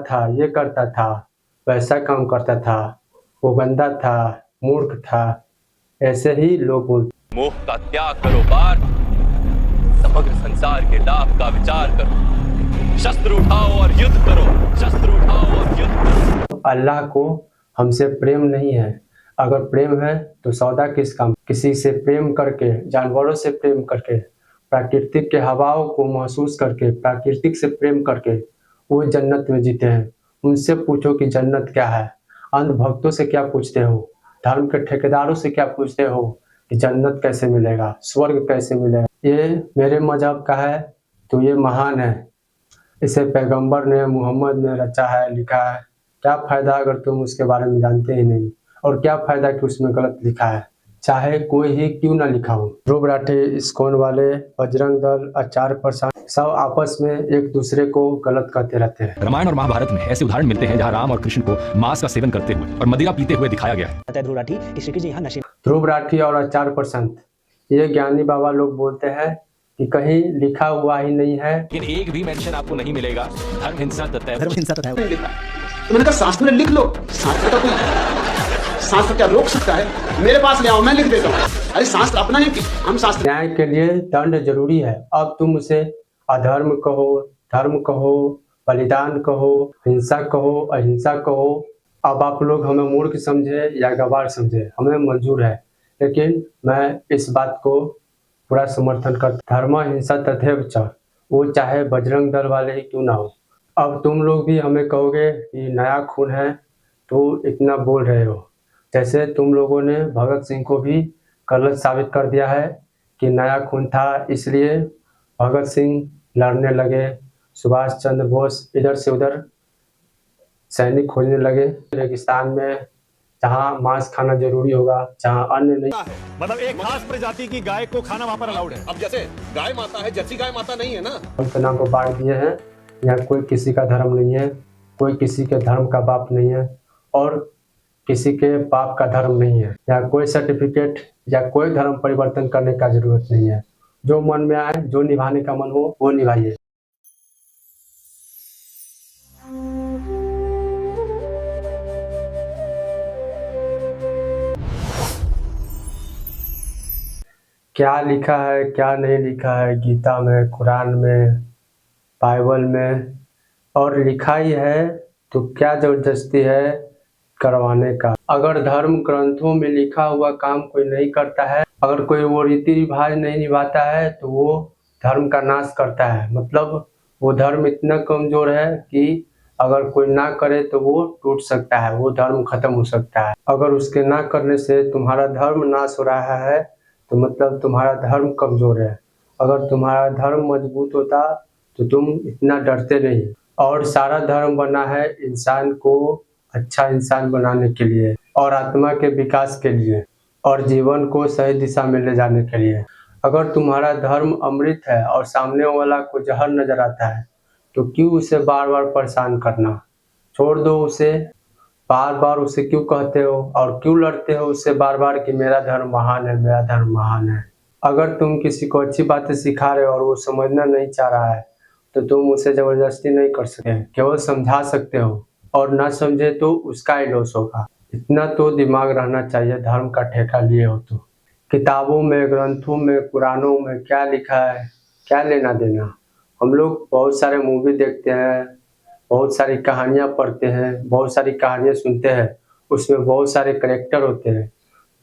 था, ये करता था, वैसा काम करता था, वो गंदा था, मूर्ख था, ऐसे ही लोग बोलते। मोह का त्याग करो पार्थ, समग्र संसार के लाभ का विचार करो, शस्त्र उठाओ और युद्ध करो, शस्त्र उठाओ और युद्ध करो। अल्लाह को हमसे प्रेम नहीं है। अगर प्रेम है तो सौदा किस काम। किसी से प्रेम करके, जानवरों से प्रेम करके, प्राकृतिक के हवाओं को महसूस करके, प्राकृतिक से प्रेम करके वो जन्नत में जीते हैं। उनसे पूछो कि जन्नत क्या है। अंधभक्तों से क्या पूछते हो, धर्म के ठेकेदारों से क्या पूछते हो कि जन्नत कैसे मिलेगा, स्वर्ग कैसे मिलेगा। ये मेरे मजहब का है तो ये महान है, इसे पैगंबर ने, मोहम्मद ने रचा है, लिखा है। क्या फायदा अगर तुम उसके बारे में जानते ही नहीं, और क्या फायदा कि उसमें गलत लिखा है, चाहे कोई ही क्यों ना लिखा हो। ध्रुव राठी, इस्कॉन वाले, बजरंग दल, आचार्य प्रसाद, सब आपस में एक दूसरे को गलत कहते रहते हैं। रामायण और महाभारत में ऐसे उदाहरण मिलते हैं जहां राम और कृष्ण को मांस का सेवन करते हुए और मदिरा पीते हुए दिखाया गया है। ध्रुव राठी कि श्री कृष्ण यहाँ नशे। ध्रुव राठी और आचार्य प्रशांत, ये ज्ञानी बाबा लोग बोलते हैं कि कहीं लिखा हुआ ही नहीं है, लेकिन एक भी मेंशन आपको नहीं मिलेगा धर्म हिंसा तथा तो मैंने कहा शास्त्र में लिख लो, शास्त्र का कोई शास्त्र क्या रोक सकता है। मेरे पास ले आओ, मैं लिख देता हूँ। अरे शास्त्र अपना है कि हम शास्त्र। न्याय के लिए दंड जरूरी है। अब तुम उसे अधर्म कहो, धर्म कहो, बलिदान कहो, हिंसा कहो, अहिंसा कहो। अब आप लोग हमें मूर्ख समझे या गवार समझे, हमें मंजूर है, लेकिन मैं इस बात को पूरा समर्थन करता। धर्म हिंसा तथैव च, वो चाहे बजरंग दल वाले ही क्यों ना हो। अब तुम लोग भी हमें कहोगे कि नया खून है तो इतना बोल रहे हो, जैसे तुम लोगों ने भगत सिंह को भी गलत साबित कर दिया है कि नया खून था, इसलिए भगत सिंह लड़ने लगे, सुभाष चंद्र बोस इधर से उधर सैनिक खोजने लगे रेगिस्तान में, जहाँ मांस खाना जरूरी होगा, जहाँ अन्य नहीं। मतलब एक खास प्रजाति की गाय को खाना वहाँ पर अलाउड है। अब जैसे गाय माता है, जर्सी गाय माता नहीं है ना। नाम को बांट दिए हैं। यहाँ कोई किसी का धर्म नहीं है, कोई किसी के धर्म का बाप नहीं है, और किसी के बाप का धर्म नहीं है। यहाँ कोई सर्टिफिकेट या कोई धर्म परिवर्तन करने का जरूरत नहीं है। जो मन में आए, जो निभाने का मन हो वो निभाइए। क्या लिखा है, क्या नहीं लिखा है गीता में, कुरान में, बाइबल में, और लिखा ही है तो क्या जबरदस्ती है करवाने का। अगर धर्म ग्रंथों में लिखा हुआ काम कोई नहीं करता है, अगर कोई वो रीति रिवाज नहीं निभाता है, तो वो धर्म का नाश करता है। मतलब वो धर्म इतना कमजोर है कि अगर कोई ना करे तो वो टूट सकता है, वो धर्म खत्म हो सकता है। अगर उसके ना करने से तुम्हारा धर्म नाश हो रहा है तो मतलब तुम्हारा धर्म कमजोर है। अगर तुम्हारा धर्म मजबूत होता तो तुम इतना डरते नहीं। और सारा धर्म बना है इंसान को अच्छा इंसान बनाने के लिए, और आत्मा के विकास के लिए, और जीवन को सही दिशा में ले जाने के लिए। अगर तुम्हारा धर्म अमृत है और सामने वाला को जहर नजर आता है तो क्यों उसे बार बार परेशान करना, छोड़ दो उसे। बार बार उसे क्यों कहते हो और क्यों लड़ते हो उससे बार बार कि मेरा धर्म महान है, मेरा धर्म महान है। अगर तुम किसी को अच्छी बातें सिखा रहे हो और वो समझना नहीं चाह रहा है तो तुम उसे जबरदस्ती नहीं कर सकते, केवल समझा सकते हो, और ना समझे तो उसका ही लॉस होगा। इतना तो दिमाग रहना चाहिए धर्म का ठेका लिए हो तो। किताबों में, ग्रंथों में, कुरानों में क्या लिखा है, क्या लेना देना। हम लोग बहुत सारे मूवी देखते हैं, बहुत सारी कहानियाँ पढ़ते हैं, बहुत सारी कहानियाँ सुनते हैं, उसमें बहुत सारे करेक्टर होते हैं।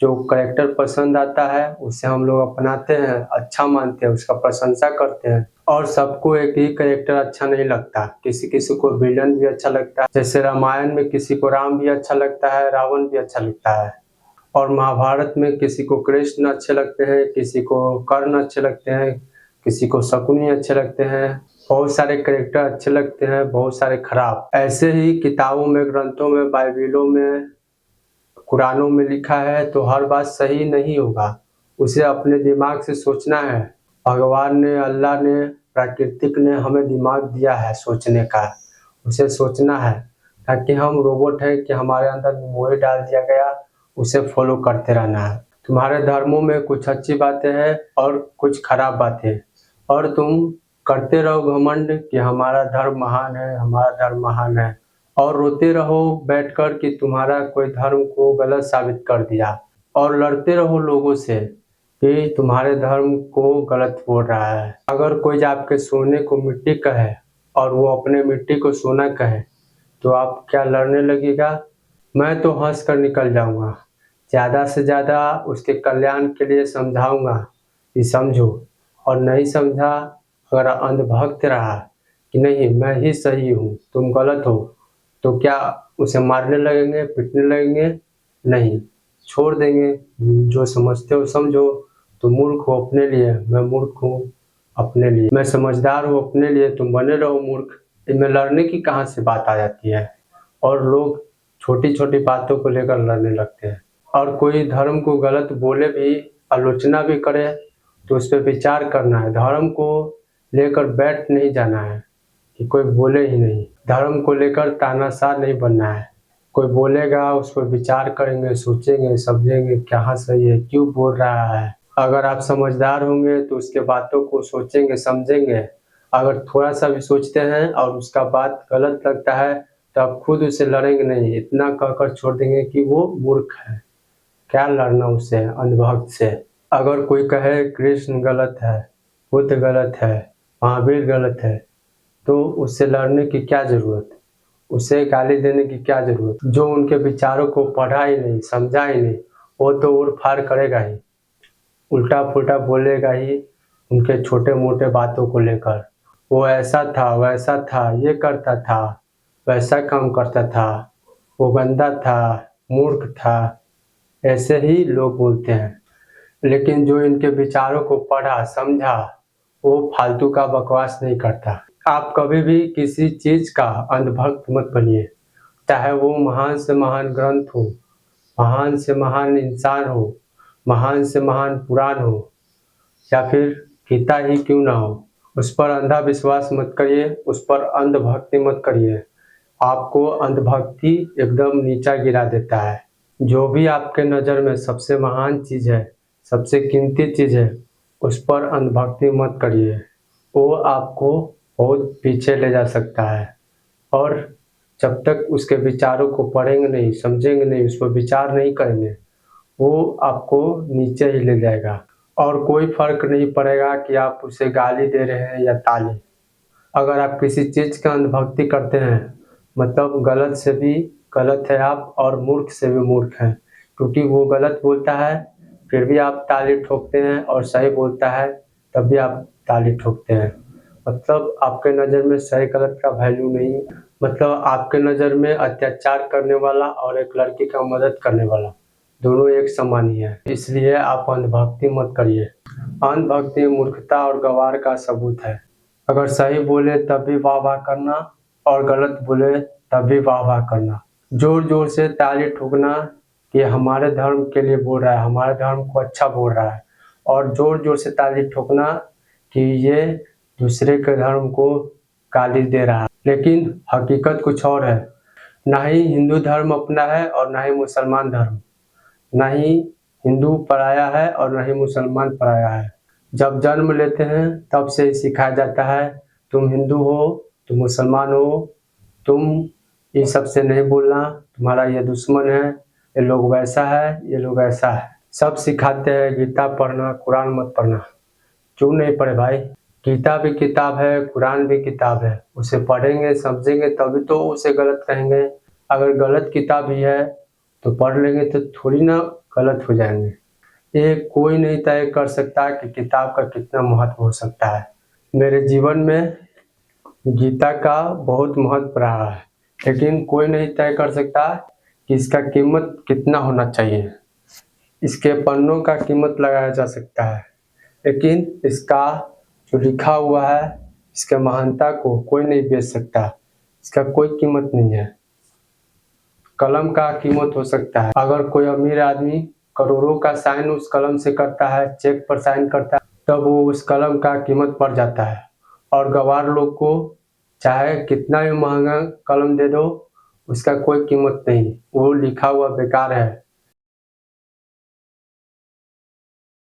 जो करेक्टर पसंद आता है उसे हम लोग अपनाते हैं, अच्छा मानते हैं, उसका प्रशंसा करते हैं। और सबको एक ही करेक्टर अच्छा नहीं लगता, किसी किसी को विलन भी अच्छा लगता है। जैसे रामायण में किसी को राम भी अच्छा लगता है, रावण भी अच्छा लगता है। और महाभारत में किसी को कृष्ण अच्छे लगते हैं, किसी को कर्ण अच्छे लगते हैं, किसी को शकुनी अच्छे लगते हैं। बहुत सारे कैरेक्टर अच्छे लगते हैं, बहुत सारे खराब। ऐसे ही किताबों में, ग्रंथों में, बाइबिलों में, कुरानों में लिखा है तो हर बात सही नहीं होगा। उसे अपने दिमाग से सोचना है। भगवान ने, अल्लाह ने, प्राकृतिक ने हमें दिमाग दिया है सोचने का, उसे सोचना है। ताकि हम रोबोट है कि हमारे अंदर मेमोरी डाल दिया गया, उसे फॉलो करते रहना है। तुम्हारे धर्मों में कुछ अच्छी बातें हैं और कुछ खराब बातें, और तुम करते रहो घमंड कि हमारा धर्म महान है, हमारा धर्म महान है। और रोते रहो बैठकर कि तुम्हारा कोई धर्म को गलत साबित कर दिया, और लड़ते रहो लोगों से कि तुम्हारे धर्म को गलत बोल रहा है। अगर कोई आपके सोने को मिट्टी कहे और वो अपने मिट्टी को सोना कहे तो आप क्या लड़ने लगेगा? मैं तो हंस कर निकल जाऊंगा। ज़्यादा से ज़्यादा उसके कल्याण के लिए समझाऊंगा कि समझो, और नहीं समझा, अगर अंधभक्त रहा कि नहीं मैं ही सही हूँ तुम गलत हो, तो क्या उसे मारने लगेंगे, पीटने लगेंगे? नहीं, छोड़ देंगे। जो समझते हो समझो। तुम मूर्ख हो अपने लिए, मैं मूर्ख हूँ अपने लिए, मैं समझदार हूँ अपने लिए, तुम बने रहो मूर्ख। इनमें लड़ने की कहाँ से बात आ जाती है? और लोग छोटी छोटी बातों को लेकर लड़ने लगते हैं। और कोई धर्म को गलत बोले भी, आलोचना भी करे, तो उस पर विचार करना है। धर्म को लेकर बैठ नहीं जाना है कि कोई बोले ही नहीं। धर्म को लेकर तानाशाह नहीं बनना है। कोई बोलेगा उस पर विचार करेंगे, सोचेंगे, समझेंगे कहाँ सही है, क्यों बोल रहा है। अगर आप समझदार होंगे तो उसके बातों को सोचेंगे, समझेंगे। अगर थोड़ा सा भी सोचते हैं और उसका बात गलत लगता है तो आप खुद उसे लड़ेंगे नहीं, इतना कहकर छोड़ देंगे कि वो मूर्ख है। क्या लड़ना उससे, अंधभक्त से। अगर कोई कहे कृष्ण गलत है, बुद्ध गलत है, महावीर गलत है, तो उससे लड़ने की क्या जरूरत, उसे गाली देने की क्या जरूरत? जो उनके विचारों को पढ़ा ही नहीं, समझा ही नहीं, वो तो उड़ फाड़ करेगा ही, उल्टा पुल्टा बोलेगा ही उनके छोटे मोटे बातों को लेकर। वो ऐसा था, वैसा था, ये करता था, वैसा काम करता था, वो गंदा था, मूर्ख था, ऐसे ही लोग बोलते हैं। लेकिन जो इनके विचारों को पढ़ा समझा, वो फालतू का बकवास नहीं करता। आप कभी भी किसी चीज का अंधभक्त मत बनिए, चाहे वो महान से महान ग्रंथ हो, महान से महान इंसान हो, महान से महान पुराण हो, या फिर गीता ही क्यों ना हो। उस पर अंधा विश्वास मत करिए, उस पर अंधभक्ति मत करिए। आपको अंधभक्ति एकदम नीचा गिरा देता है। जो भी आपके नज़र में सबसे महान चीज़ है, सबसे कीमती चीज़ है, उस पर अंधभक्ति मत करिए। वो आपको बहुत पीछे ले जा सकता है, और जब तक उसके विचारों को पढ़ेंगे नहीं, समझेंगे नहीं, उस पर विचार नहीं करेंगे, वो आपको नीचे ही ले जाएगा। और कोई फर्क नहीं पड़ेगा कि आप उसे गाली दे रहे हैं या ताली। अगर आप किसी चीज़ का अंधभक्ति करते हैं, मतलब गलत से भी गलत है आप, और मूर्ख से भी मूर्ख हैं, क्योंकि वो गलत बोलता है फिर भी आप ताली ठोकते हैं, और सही बोलता है तब भी आप ताली ठोकते हैं। मतलब आपके नज़र में सही गलत का वैल्यू नहीं, मतलब आपके नज़र में अत्याचार करने वाला और एक लड़की का मदद करने वाला दोनों एक समान ही है। इसलिए आप अंधभक्ति मत करिए। अंधभक्ति मूर्खता और गंवार का सबूत है। अगर सही बोले तब भी वाह वाह करना, और गलत बोले तब भी वाह वाह करना। जोर जोर से ताली ठोकना कि हमारे धर्म के लिए बोल रहा है, हमारे धर्म को अच्छा बोल रहा है, और जोर जोर से ताली ठोकना कि ये दूसरे के धर्म को गाली दे रहा है। लेकिन हकीकत कुछ और है। ना ही हिंदू धर्म अपना है और ना ही मुसलमान धर्म, ना ही हिंदू पराया है और ना ही मुसलमान पराया है। जब जन्म लेते हैं तब से ही सिखाया जाता है तुम हिंदू हो, तुम मुसलमान हो, तुम ये सबसे नहीं बोलना, तुम्हारा ये दुश्मन है, ये लोग वैसा है, ये लोग ऐसा है। सब सिखाते हैं गीता पढ़ना, कुरान मत पढ़ना। क्यों नहीं पढ़े भाई? गीता भी किताब है, कुरान भी किताब है। उसे पढ़ेंगे, समझेंगे, तभी तो उसे गलत कहेंगे। अगर गलत किताब ही है तो पढ़ लेंगे तो थोड़ी ना गलत हो जाएंगे। ये कोई नहीं तय कर सकता कि किताब का कितना महत्व हो सकता है। मेरे जीवन में गीता का बहुत महत्व रहा है, लेकिन कोई नहीं तय कर सकता कि इसका कीमत कितना होना चाहिए। इसके पन्नों का कीमत लगाया जा सकता है, लेकिन इसका जो लिखा हुआ है, इसके महानता को कोई नहीं बेच सकता। इसका कोई कीमत नहीं है। कलम का कीमत हो सकता है। अगर कोई अमीर आदमी करोड़ों का साइन उस कलम से करता है, चेक पर साइन करता है, तब वो उस कलम का कीमत पड़ जाता है। और गवार लोग को चाहे कितना भी महंगा कलम दे दो, उसका कोई कीमत नहीं, वो लिखा हुआ बेकार है।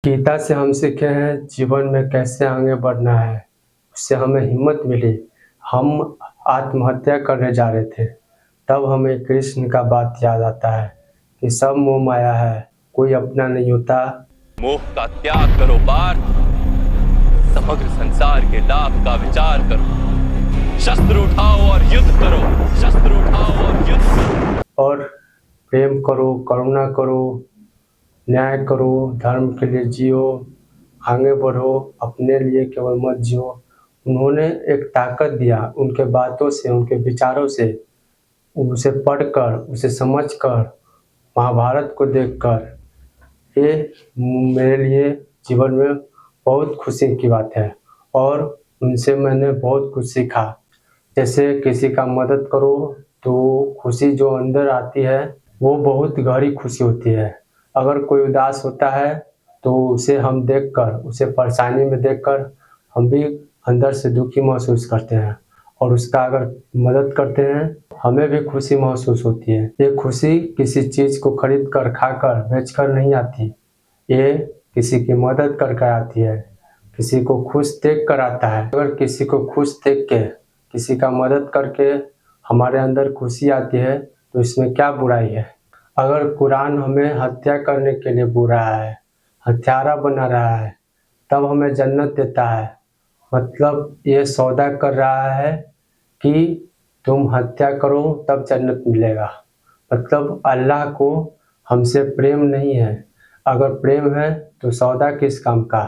गीता से हम सीखे हैं जीवन में कैसे आगे बढ़ना है। उससे हमें हिम्मत मिली। हम आत्महत्या करने जा रहे थे, तब हमें कृष्ण का बात याद आता है कि सब मोह माया है, कोई अपना नहीं होता। मोह का त्याग करो पार्थ, समग्र संसार के लाभ का विचार करो। शस्त्र उठाओ और युद्ध करो, शस्त्र उठाओ और युद्ध करो। और प्रेम करो, करुणा करो, न्याय करो, धर्म के लिए जियो, आगे बढ़ो, अपने लिए केवल मत जियो। उन्होंने एक ताकत दिया उनके बातों से, उनके विचारों से, उसे पढ़कर, उसे समझकर, महाभारत को देखकर। ये मेरे लिए जीवन में बहुत खुशी की बात है और उनसे मैंने बहुत कुछ सीखा। जैसे किसी का मदद करो तो खुशी जो अंदर आती है वो बहुत गहरी खुशी होती है। अगर कोई उदास होता है तो उसे हम देखकर, उसे परेशानी में देखकर हम भी अंदर से दुखी महसूस करते हैं और उसका अगर मदद करते हैं हमें भी खुशी महसूस होती है। ये खुशी किसी चीज़ को खरीद कर, खाकर, बेचकर नहीं आती, ये किसी की मदद करके आती है, किसी को खुश देख कर आता है। अगर किसी को खुश देख के, किसी का मदद करके हमारे अंदर खुशी आती है तो इसमें क्या बुराई है। अगर कुरान हमें हत्या करने के लिए बोल रहा है, हत्यारा बना रहा है, तब हमें जन्नत देता है, मतलब ये सौदा कर रहा है कि तुम हत्या करो तब जन्नत मिलेगा। मतलब अल्लाह को हमसे प्रेम नहीं है। अगर प्रेम है तो सौदा किस काम का।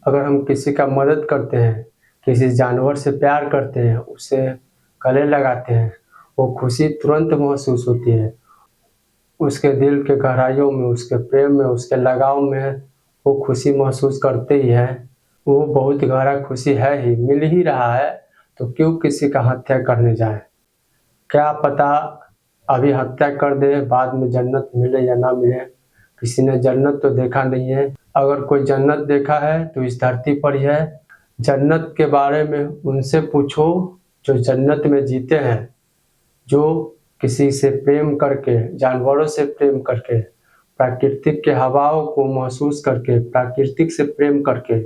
अगर हम किसी का मदद करते हैं, किसी जानवर से प्यार करते हैं, उसे गले लगाते हैं, वो खुशी तुरंत महसूस होती है। उसके दिल के गहराइयों में, उसके प्रेम में, उसके लगाव में वो खुशी महसूस करते ही है। वो बहुत गहरा खुशी है ही, मिल ही रहा है, तो क्यों किसी का हत्या करने जाए। क्या पता अभी हत्या कर दे, बाद में जन्नत मिले या ना मिले। किसी ने जन्नत तो देखा नहीं है। अगर कोई जन्नत देखा है तो इस धरती पर ही है। जन्नत के बारे में उनसे पूछो जो जन्नत में जीते हैं, जो किसी से प्रेम करके, जानवरों से प्रेम करके, प्राकृतिक के हवाओं को महसूस करके, प्राकृतिक से प्रेम करके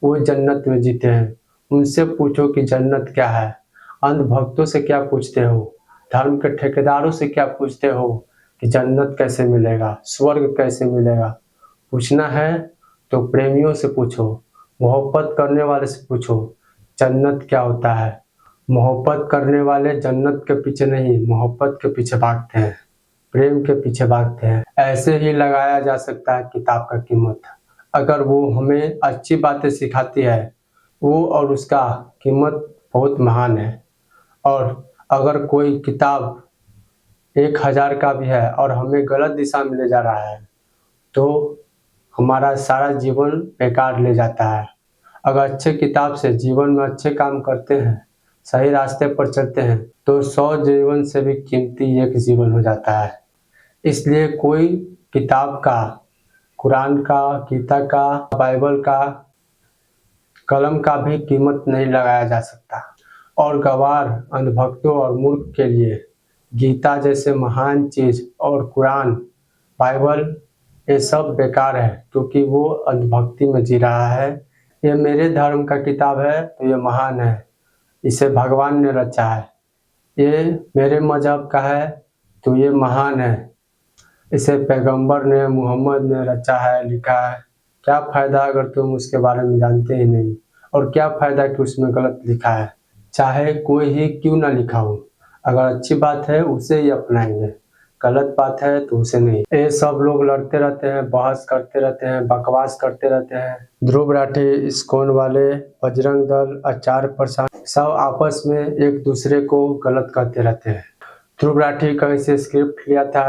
वो जन्नत में जीते हैं। उनसे पूछो कि जन्नत क्या है। अंधभक्तों से क्या पूछते हो, धर्म के ठेकेदारों से क्या पूछते हो कि जन्नत कैसे मिलेगा, स्वर्ग कैसे मिलेगा। पूछना है तो प्रेमियों से पूछो, मोहब्बत करने वाले से पूछो जन्नत क्या होता है। मोहब्बत करने वाले जन्नत के पीछे नहीं, मोहब्बत के पीछे भागते हैं, प्रेम के पीछे भागते हैं। ऐसे ही लगाया जा सकता है किताब का कीमत। अगर वो हमें अच्छी बातें सिखाती है, वो और उसका कीमत बहुत महान है। और अगर कोई किताब 1000 का भी है और हमें गलत दिशा में ले जा रहा है तो हमारा सारा जीवन बेकार ले जाता है। अगर अच्छे किताब से जीवन में अच्छे काम करते हैं, सही रास्ते पर चलते हैं, तो 100 जीवन से भी कीमती एक जीवन हो जाता है। इसलिए कोई किताब का, कुरान का, गीता का, बाइबल का, कलम का भी कीमत नहीं लगाया जा सकता। और गवार, अंधभक्तों और मूर्ख के लिए गीता जैसे महान चीज़ और कुरान, बाइबल, ये सब बेकार है, क्योंकि वो अंधभक्ति में जी रहा है। ये मेरे धर्म का किताब है तो ये महान है, इसे भगवान ने रचा है। ये मेरे मजहब का है तो ये महान है, इसे पैगंबर ने, मोहम्मद ने रचा है, लिखा है। क्या फ़ायदा अगर तुम उसके बारे में जानते ही नहीं, और क्या फ़ायदा कि उसमें गलत लिखा है। चाहे कोई ही क्यों ना लिखा हो, अगर अच्छी बात है उसे ही अपनाएंगे, गलत बात है तो उसे नहीं। ये सब लोग लड़ते रहते हैं, बहस करते रहते हैं, बकवास करते रहते हैं। ध्रुव राठी, इस्कॉन वाले, बजरंग दल, आचार्य प्रसाद, सब आपस में एक दूसरे को गलत कहते रहते हैं। ध्रुव राठी कहीं से स्क्रिप्ट लिया था,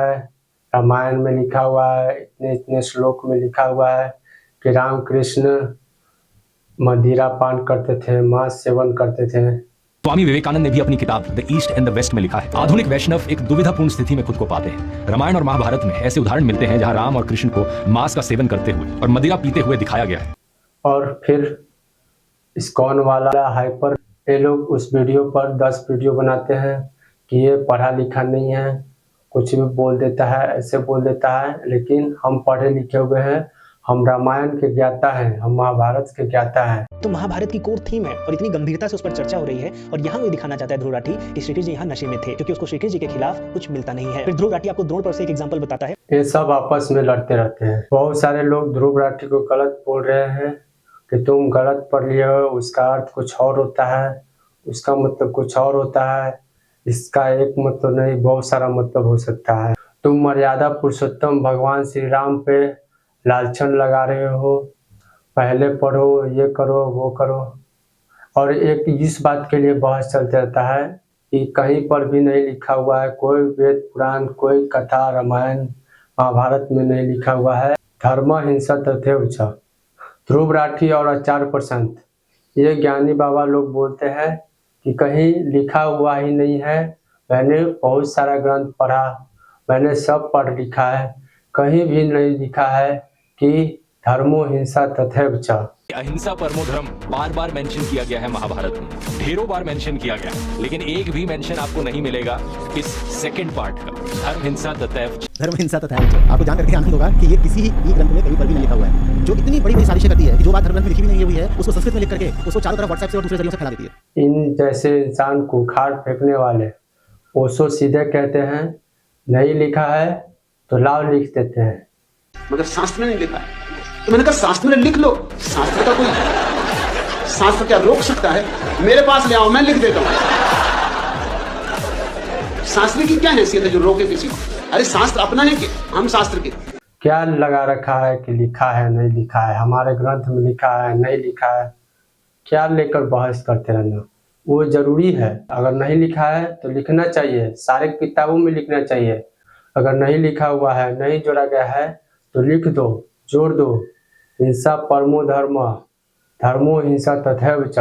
रामायण में लिखा हुआ है, इतने इतने श्लोक में लिखा हुआ है कि राम कृष्ण मदिरा पान करते थे, मांस सेवन करते थे। स्वामी विवेकानंद ने भी अपनी किताब the East and the West में लिखा है, आधुनिक वैष्णव एक दुविधापूर्ण स्थिति में खुद को पाते हैं। रामायण और महाभारत में ऐसे उदाहरण मिलते हैं जहां राम और कृष्ण को मांस का सेवन करते हुए और मदिरा पीते हुए दिखाया गया है। और फिर इस्कॉन वाला हाइपर, ये लोग उस वीडियो पर 10 वीडियो बनाते हैं कि ये पढ़ा लिखा नहीं है, कुछ भी बोल देता है, ऐसे बोल देता है। लेकिन हम पढ़े लिखे हुए हैं, हम रामायण के ज्ञाता हैं, हम महाभारत के ज्ञाता हैं। तो महाभारत की कोर थीम है और इतनी गंभीरता से उस पर चर्चा हो रही है और यहाँ वो दिखाना चाहता है ध्रुव राठी कि श्री कृष्ण जी यहाँ नशे में थे क्योंकि उसको श्री कृष्ण जी के खिलाफ कुछ मिलता नहीं है। फिर ध्रुव राठी आपको द्रोण पर से एक एग्जांपल बताता है। ये सब आपस में लड़ते रहते हैं। बहुत सारे लोग ध्रुव राठी को गलत बोल रहे हैं कि तुम गलत पढ़ लिए हो, उसका अर्थ कुछ और होता है, उसका मतलब कुछ और होता है, इसका एक मतलब नहीं बहुत सारा मतलब हो सकता है। तुम मर्यादा पुरुषोत्तम भगवान श्री राम पे लालछन लगा रहे हो, पहले पढ़ो, ये करो, वो करो। और एक इस बात के लिए बहस चलते रहता है कि कहीं पर भी नहीं लिखा हुआ है, कोई वेद पुराण, कोई कथा रामायण महाभारत में नहीं लिखा हुआ है धर्म हिंसा तथैव च। ध्रुव राठी और आचार्य प्रशांत ये ज्ञानी बाबा लोग बोलते हैं कि कहीं लिखा हुआ ही नहीं है। मैंने बहुत सारा ग्रंथ पढ़ा, मैंने सब पढ़ लिखा है, कहीं भी नहीं लिखा है कि धर्मो हिंसा तथैव च। अहिंसा परमो धर्म बार बार मेंशन किया गया है महाभारत में, ढेरों बार मेंशन किया गया, लेकिन एक भी मेंशन आपको नहीं मिलेगा इस सेकंड पार्ट का, धर्म हिंसा तथैव च। धर्म हिंसा तथैव च। आपको जानकर के आनंद होगा कि ये किसी ही ग्रंथ में कहीं पर भी नहीं लिखा हुआ है, जो इतनी बड़ी बड़ी साजिशें करती है कि जो बात धर्म ग्रंथ में लिखी भी नहीं हुई है उसको संस्कृत में लिख करके उसको चारों तरफ व्हाट्सएप से और दूसरे जरियों से फैला देती है। इन जैसे इंसान को उखाड़ फेंकने वाले ओशो सीधे कहते हैं नहीं लिखा है तो लाओ लिख देते हैं, मगर शास्त्र में नहीं लिखा है। तो मैंने कहा शास्त्र में लिख लो, शास्त्र का कोई शास्त्र क्या रोक सकता है? मेरे पास ले आओ, मैं लिख देता हूं। शास्त्र की क्या हैसियत है जो रोके किसी को? अरे शास्त्र अपना है कि हम शास्त्र के? क्या लगा रखा है कि लिखा है नहीं लिखा है, हमारे ग्रंथ में लिखा है नहीं लिखा है, क्या लेकर बहस करते रहना? वो जरूरी है। अगर नहीं लिखा है तो लिखना चाहिए, सारे किताबों में लिखना चाहिए। अगर नहीं लिखा हुआ है, नहीं जोड़ा गया है तो लिख दो, जोड़ दो। हिंसा परमो धर्म, धर्मो हिंसा तथैव च,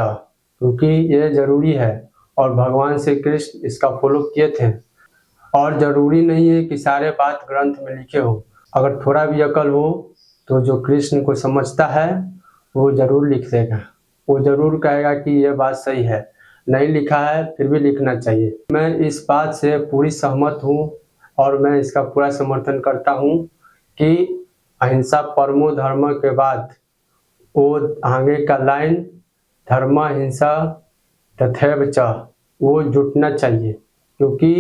क्योंकि ये जरूरी है और भगवान श्री कृष्ण इसका फॉलो किए थे। और जरूरी नहीं है कि सारे बात ग्रंथ में लिखे हो, अगर थोड़ा भी अकल हो तो जो कृष्ण को समझता है वो जरूर लिख देगा, वो जरूर कहेगा कि ये बात सही है। नहीं लिखा है फिर भी लिखना चाहिए। मैं इस बात से पूरी सहमत हूँ और मैं इसका पूरा समर्थन करता हूँ कि अहिंसा परमो धर्म के बाद वो आगे का लाइन धर्म हिंसा तथैव च वो जुटना चाहिए, क्योंकि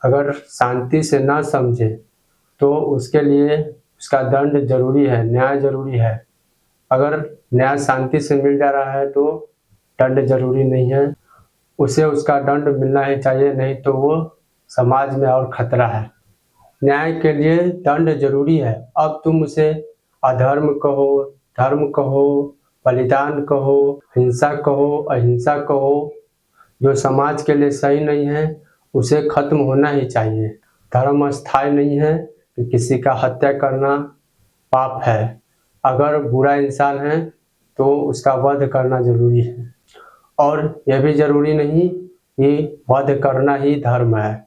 अगर शांति से ना समझे तो उसके लिए उसका दंड जरूरी है, न्याय जरूरी है। अगर न्याय शांति से मिल जा रहा है तो दंड जरूरी नहीं है, उसे उसका दंड मिलना ही चाहिए, नहीं तो वो समाज में और खतरा है। न्याय के लिए दंड जरूरी है। अब तुम उसे अधर्म कहो, धर्म कहो, बलिदान कहो, हिंसा कहो, अहिंसा कहो, जो समाज के लिए सही नहीं है उसे खत्म होना ही चाहिए। धर्म स्थायी नहीं है कि किसी का हत्या करना पाप है। अगर बुरा इंसान है तो उसका वध करना जरूरी है, और यह भी जरूरी नहीं कि वध करना ही धर्म है।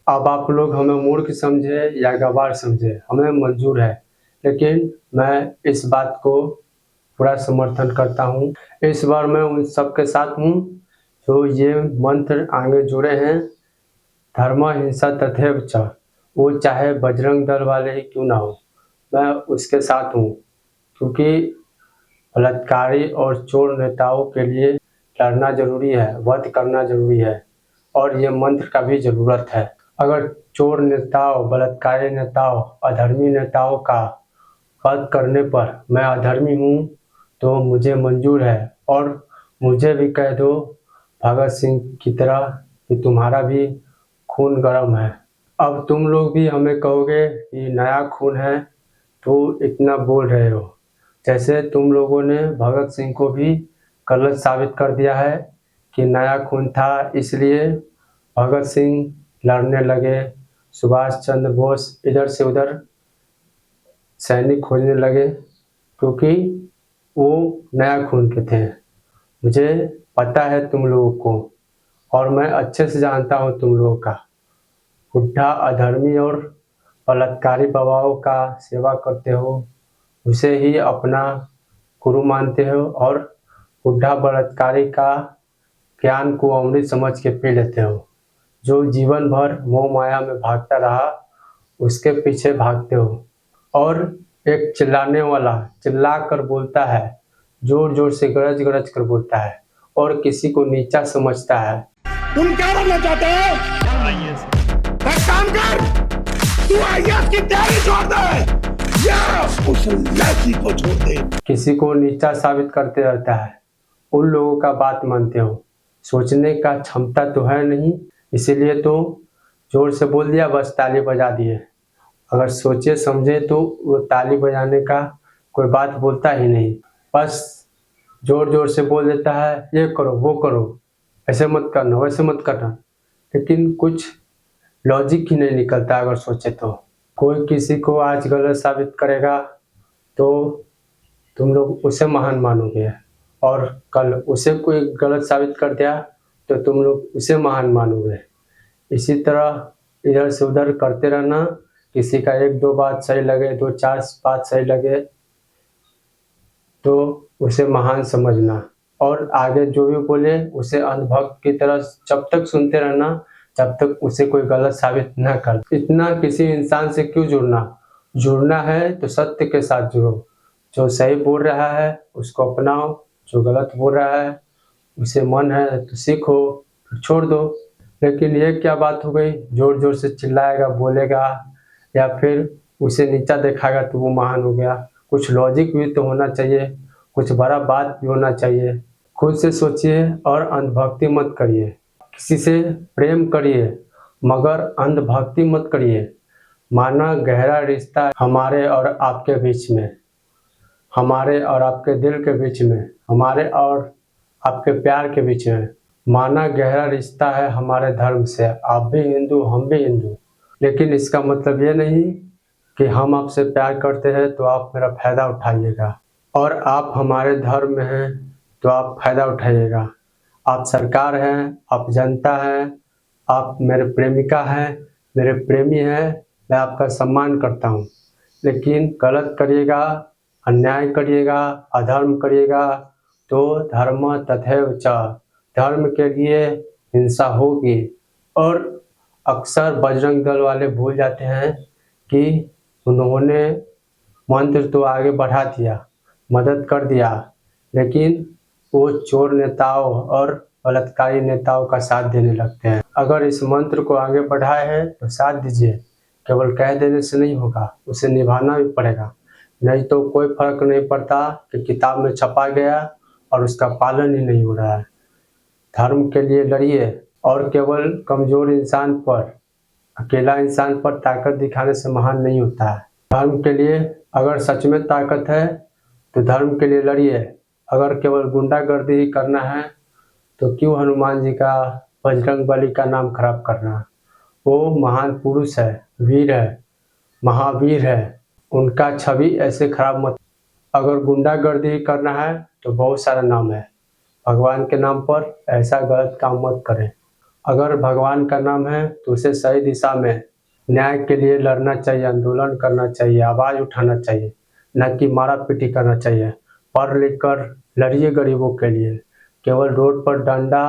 अब आप लोग हमें मूर्ख समझे या गवार समझे, हमें मंजूर है, लेकिन मैं इस बात को पूरा समर्थन करता हूँ। इस बार मैं उन सबके साथ हूँ जो ये मंत्र आगे जुड़े हैं, धर्म हिंसा तथैव च, वो चाहे बजरंग दल वाले ही क्यों ना हो, मैं उसके साथ हूँ। क्योंकि बलात्कारी और चोर नेताओं के लिए लड़ना जरूरी है, वध करना जरूरी है, और ये मंत्र का भी जरूरत है। अगर चोर नेताओं, बलात्कारी नेताओं, अधर्मी नेताओं का वध करने पर मैं अधर्मी हूँ तो मुझे मंजूर है, और मुझे भी कह दो भगत सिंह की तरह कि तुम्हारा भी खून गर्म है। अब तुम लोग भी हमें कहोगे कि नया खून है तो इतना बोल रहे हो, जैसे तुम लोगों ने भगत सिंह को भी गलत साबित कर दिया है कि नया खून था, इसलिए भगत सिंह लड़ने लगे, सुभाष चंद्र बोस इधर से उधर सैनिक खोजने लगे क्योंकि वो नया खून के थे। मुझे पता है तुम लोगों को, और मैं अच्छे से जानता हूँ तुम लोगों का। बुढ़ा अधर्मी और बलात्कारी बाबाओं का सेवा करते हो, उसे ही अपना गुरु मानते हो, और बुढ़ा बलात्कारी का ज्ञान को अमृत समझ के पी लेते हो। जो जीवन भर मोह माया में भागता रहा उसके पीछे भागते हो, और एक चिल्लाने वाला चिल्ला कर बोलता है, जोर जोर से गरज गरज कर बोलता है और किसी को नीचा समझता है। तुम क्या बनना चाहते हो? एक काम कर, तू आईएएस की तैयारी छोड़ दे या उस लड़की को छोड़ दे। किसी को नीचा साबित करते रहता है। उन लोगों का बात मानते हो, सोचने का क्षमता तो है नहीं, इसीलिए तो जोर से बोल दिया, बस ताली बजा दिए। अगर सोचे समझे तो वो ताली बजाने का कोई बात बोलता ही नहीं, बस जोर जोर से बोल देता है, ये करो वो करो, ऐसे मत करना वैसे मत करना, लेकिन कुछ लॉजिक ही नहीं निकलता। अगर सोचे तो कोई किसी को आज गलत साबित करेगा तो तुम लोग उसे महान मानोगे, और कल उसे कोई गलत साबित कर दिया तो तुम लोग उसे महान मानोगे। इसी तरह इधर से उधर करते रहना। किसी का एक दो बात सही लगे, दो चार बात सही लगे तो उसे महान समझना, और आगे जो भी बोले उसे अंधभक्त की तरह जब तक सुनते रहना जब तक उसे कोई गलत साबित न कर। इतना किसी इंसान से क्यों जुड़ना है तो सत्य के साथ जुड़ो। जो सही बोल रहा है उसको अपनाओ, जो गलत बोल रहा है उसे मन है तो सीखो, फिर छोड़ दो। लेकिन ये क्या बात हो गई, जोर जोर से चिल्लाएगा बोलेगा या फिर उसे नीचा दिखाएगा तो वो महान हो गया। कुछ लॉजिक भी तो होना चाहिए, कुछ बड़ा बात भी होना चाहिए। खुद से सोचिए और अंधभक्ति मत करिए। किसी से प्रेम करिए मगर अंधभक्ति मत करिए। माना गहरा रिश्ता हमारे और आपके बीच में, हमारे और आपके दिल के बीच में, हमारे और आपके प्यार के बीच में। माना गहरा रिश्ता है हमारे धर्म से, आप भी हिंदू हम भी हिंदू, लेकिन इसका मतलब ये नहीं कि हम आपसे प्यार करते हैं तो आप मेरा फायदा उठाइएगा, और आप हमारे धर्म में हैं तो आप फायदा उठाइएगा। आप सरकार हैं, आप जनता हैं, आप मेरे प्रेमिका हैं, मेरे प्रेमी हैं, मैं आपका सम्मान करता हूँ। लेकिन गलत करिएगा, अन्याय करिएगा, अधर्म करिएगा तो धर्म तथैव च, धर्म के लिए हिंसा होगी। और अक्सर बजरंग दल वाले भूल जाते हैं कि उन्होंने मंत्र तो आगे बढ़ा दिया, मदद कर दिया, लेकिन वो चोर नेताओं और बलात्कारी नेताओं का साथ देने लगते हैं। अगर इस मंत्र को आगे बढ़ाए हैं तो साथ दीजिए, केवल कह देने से नहीं होगा, उसे निभाना भी पड़ेगा। नहीं तो कोई फर्क नहीं पड़ता कि किताब में छपा गया और उसका पालन ही नहीं हो रहा है। धर्म के लिए लड़िए, और केवल कमजोर इंसान पर, अकेला इंसान पर ताकत दिखाने से महान नहीं होता है। धर्म के लिए अगर सच में ताकत है तो धर्म के लिए लड़िए। अगर केवल गुंडागर्दी ही करना है तो क्यों हनुमान जी का, बजरंग बली का नाम खराब करना। वो महान पुरुष है, वीर है, महावीर है, उनका छवि ऐसे खराब मत। अगर गुंडागर्दी ही करना है तो बहुत सारा नाम है, भगवान के नाम पर ऐसा गलत काम मत करें। अगर भगवान का नाम है तो उसे सही दिशा में न्याय के लिए लड़ना चाहिए, आंदोलन करना चाहिए, आवाज़ उठाना चाहिए, न कि मारा पीटी करना चाहिए। पढ़ लिख कर लड़िए गरीबों के लिए। केवल रोड पर डंडा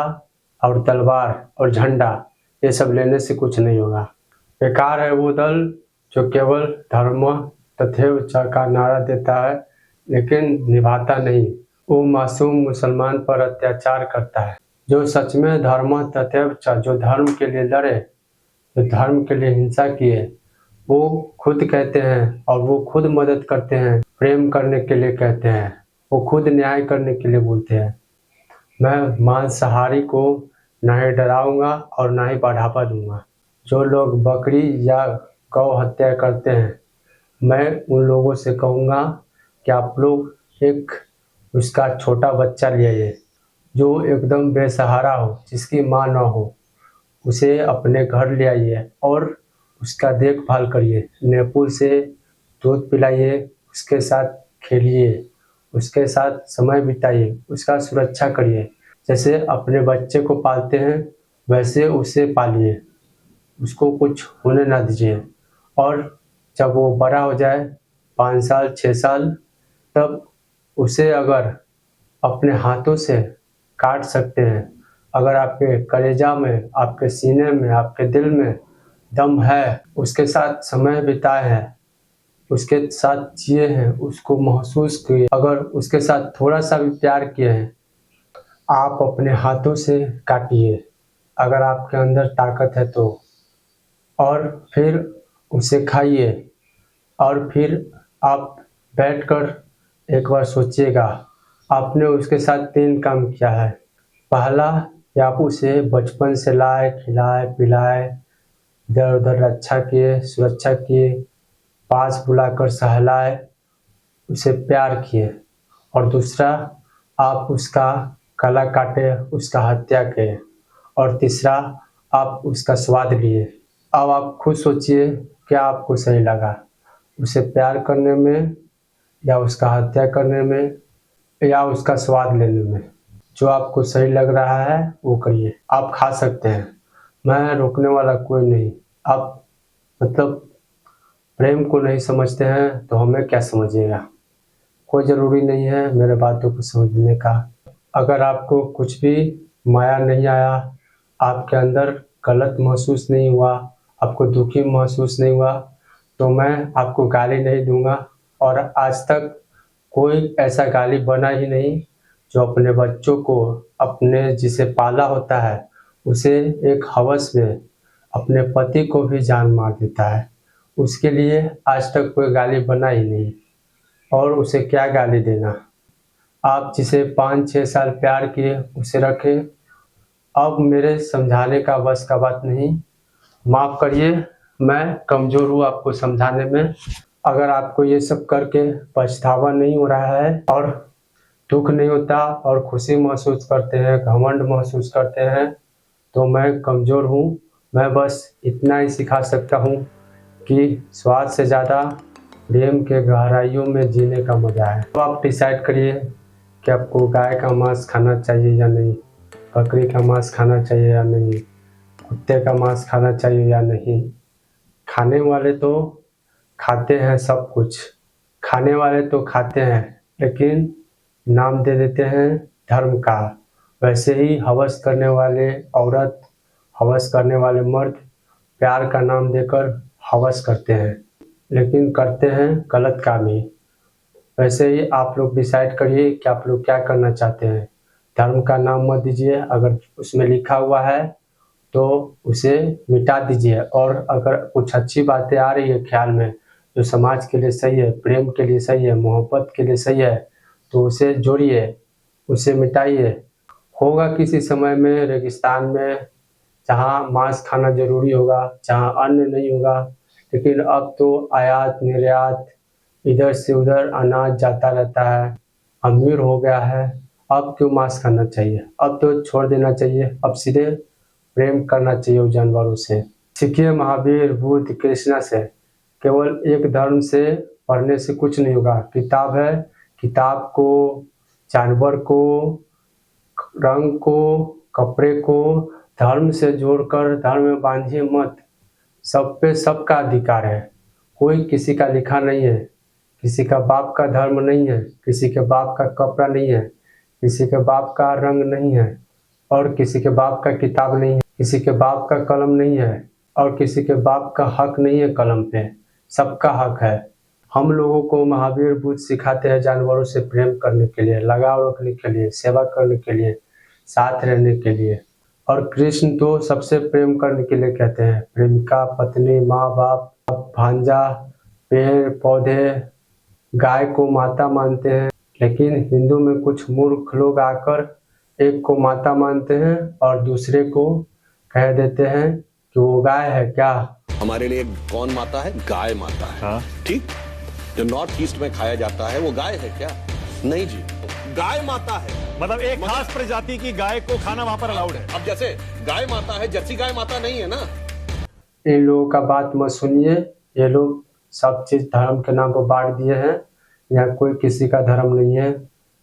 और तलवार और झंडा ये सब लेने से कुछ नहीं होगा। बेकार है वो दल जो केवल धर्म तथैव च का नारा देता है लेकिन निभाता नहीं। वो मासूम मुसलमान पर अत्याचार करता है। जो सच में धर्म तथैव च, जो धर्म के लिए लड़े, जो धर्म के लिए हिंसा किए, वो खुद कहते हैं और वो खुद मदद करते हैं, प्रेम करने के लिए कहते हैं, वो खुद न्याय करने के लिए बोलते हैं। मैं मांसाहारी को न ही डराऊंगा और न ही बढ़ावा दूंगा। जो लोग बकरी या गौ हत्या करते हैं, मैं उन लोगों से कहूँगा कि आप लोग एक उसका छोटा बच्चा ले आइए जो एकदम बेसहारा हो, जिसकी माँ न हो, उसे अपने घर ले आइए और उसका देखभाल करिए, नेपुल से दूध पिलाइए, उसके साथ खेलिए, उसके साथ समय बिताइए, उसका सुरक्षा करिए। जैसे अपने बच्चे को पालते हैं वैसे उसे पालिए, उसको कुछ होने ना दीजिए। और जब वो बड़ा हो जाए 5 साल 6 साल, तब उसे अगर अपने हाथों से काट सकते हैं, अगर आपके कलेजा में, आपके सीने में, आपके दिल में दम है, उसके साथ समय बिताए हैं उसके साथ जिए हैं, उसको महसूस किए, अगर उसके साथ थोड़ा सा भी प्यार किए हैं, आप अपने हाथों से काटिए अगर आपके अंदर ताकत है तो, और फिर उसे खाइए। और फिर आप बैठकर एक बार सोचिएगा आपने उसके साथ 3 काम किया है। पहला कि आप उसे बचपन से लाए, खिलाए, पिलाए, इधर उधर रक्षा किए, सुरक्षा किए, पास बुलाकर सहलाए, उसे प्यार किए। और दूसरा, आप उसका गला काटे, उसका हत्या किए। और तीसरा, आप उसका स्वाद लिए। अब आप खुद सोचिए क्या आपको सही लगा, उसे प्यार करने में या उसका हत्या करने में या उसका स्वाद लेने में। जो आपको सही लग रहा है वो करिए। आप खा सकते हैं, मैं रोकने वाला कोई नहीं। आप मतलब प्रेम को नहीं समझते हैं तो हमें क्या समझिएगा। कोई ज़रूरी नहीं है मेरे बातों को समझने का। अगर आपको कुछ भी माया नहीं आया, आपके अंदर गलत महसूस नहीं हुआ, आपको दुखी महसूस नहीं हुआ, तो मैं आपको गाली नहीं दूंगा। और आज तक कोई ऐसा गाली बना ही नहीं जो अपने बच्चों को, अपने जिसे पाला होता है उसे एक हवस में अपने पति को भी जान मार देता है। उसके लिए आज तक कोई गाली बना ही नहीं, और उसे क्या गाली देना। आप जिसे 5-6 साल प्यार किए उसे रखें। अब मेरे समझाने का बस का बात नहीं, माफ़ करिए, मैं कमज़ोर हूँ आपको समझाने में। अगर आपको ये सब करके पछतावा नहीं हो रहा है और दुख नहीं होता और खुशी महसूस करते हैं, घमंड महसूस करते हैं, तो मैं कमज़ोर हूँ। मैं बस इतना ही सिखा सकता हूँ कि स्वाद से ज़्यादा प्रेम के गहराइयों में जीने का मज़ा है। तो आप डिसाइड करिए कि आपको गाय का मांस खाना चाहिए या नहीं, बकरी का मांस खाना चाहिए या नहीं, कुत्ते का मांस खाना चाहिए या नहीं। खाने वाले तो खाते हैं सब कुछ, खाने वाले तो खाते हैं, लेकिन नाम दे देते हैं धर्म का। वैसे ही हवस करने वाले औरत, हवस करने वाले मर्द प्यार का नाम देकर हवस करते हैं, लेकिन करते हैं गलत काम ही। वैसे ही आप लोग डिसाइड करिए कि आप लोग क्या करना चाहते हैं। धर्म का नाम मत दीजिए, अगर उसमें लिखा हुआ है तो उसे मिटा दीजिए। और अगर कुछ अच्छी बातें आ रही है ख्याल में जो समाज के लिए सही है, प्रेम के लिए सही है, मोहब्बत के लिए सही है, तो उसे जोड़िए, उसे मिटाइए। होगा किसी समय में रेगिस्तान में जहाँ मांस खाना जरूरी होगा, जहाँ अन्न नहीं होगा, लेकिन अब तो आयात निर्यात, इधर से उधर अनाज जाता रहता है, अमीर हो गया है। अब क्यों मांस खाना चाहिए, अब तो छोड़ देना चाहिए। अब सीधे प्रेम करना चाहिए उन जानवरों से। सीखिए महावीर, बुद्ध, कृष्णा से। केवल एक धर्म से पढ़ने से कुछ नहीं होगा। किताब है, किताब को, जानवर को, रंग को, कपड़े को धर्म से जोड़कर धर्म में बांधिए मत। सब पे सबका अधिकार है, कोई किसी का लिखा नहीं है, किसी का बाप का धर्म नहीं है, किसी के बाप का कपड़ा नहीं है, किसी के बाप का रंग नहीं है, और किसी के बाप का किताब नहीं है, किसी के बाप का कलम नहीं है, और किसी के बाप का हक नहीं है कलम पे। सबका हक है। हम लोगों को महावीर बुद्ध सिखाते हैं जानवरों से प्रेम करने के लिए, लगाव रखने के लिए, सेवा करने के लिए, साथ रहने के लिए। और कृष्ण तो सबसे प्रेम करने के लिए कहते हैं, प्रेमिका, पत्नी, माँ बाप, भांजा, पेड़ पौधे, गाय को माता मानते हैं। लेकिन हिंदू में कुछ मूर्ख लोग आकर एक को माता मानते हैं और दूसरे को कह देते हैं कि वो गाय है क्या। हमारे लिए कौन माता है? गाय माता है। हाँ? ठीक। जो नॉर्थ ईस्ट में खाया जाता है वो गाय है क्या? नहीं जी, गाय माता है। मतलब एक खास प्रजाति की गाय को खाना वहां पर अलाउड है। अब जैसे गाय माता है, जर्सी गाय माता नहीं है ना। इन लोगों का बात मत सुनिए, ये लोग सब चीज धर्म के नाम पर बांट दिए हैं। यहाँ कोई किसी का धर्म नहीं है,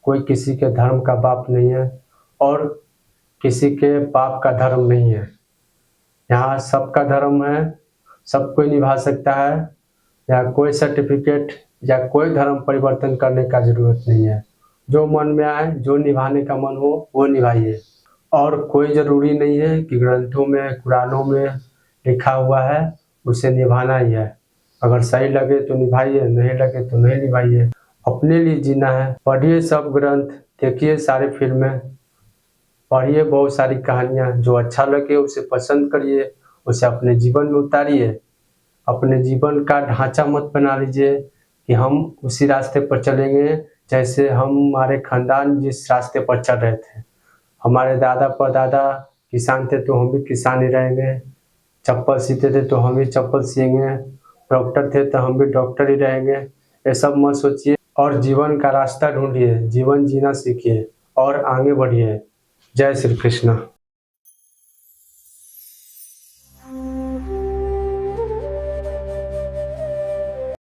कोई किसी के धर्म का बाप नहीं है, और किसी के बाप का धर्म नहीं है। यहाँ सबका धर्म है, सब कोई निभा सकता है। यहाँ कोई सर्टिफिकेट या कोई धर्म परिवर्तन करने का जरूरत नहीं है। जो मन में आए, जो निभाने का मन हो वो निभाइए। और कोई ज़रूरी नहीं है कि ग्रंथों में, कुरानों में लिखा हुआ है उसे निभाना ही है। अगर सही लगे तो निभाइए, नहीं लगे तो नहीं निभाइए। अपने लिए जीना है। पढ़िए सब ग्रंथ, देखिए सारे फिल्में, पढ़िए बहुत सारी कहानियाँ। जो अच्छा लगे उसे पसंद करिए, उसे अपने जीवन में उतारिए। अपने जीवन का ढांचा मत बना लीजिए कि हम उसी रास्ते पर चलेंगे जैसे हमारे खानदान जिस रास्ते पर चल रहे थे। हमारे दादा परदादा किसान थे तो हम भी किसान ही रहेंगे। चप्पल सीते थे तो हम भी चप्पल सिएंगे। डॉक्टर थे तो हम भी डॉक्टर ही रहेंगे। ये सब मत सोचिए और जीवन का रास्ता ढूंढिए, जीवन जीना सीखिए और आगे बढ़िए। जय श्री कृष्ण।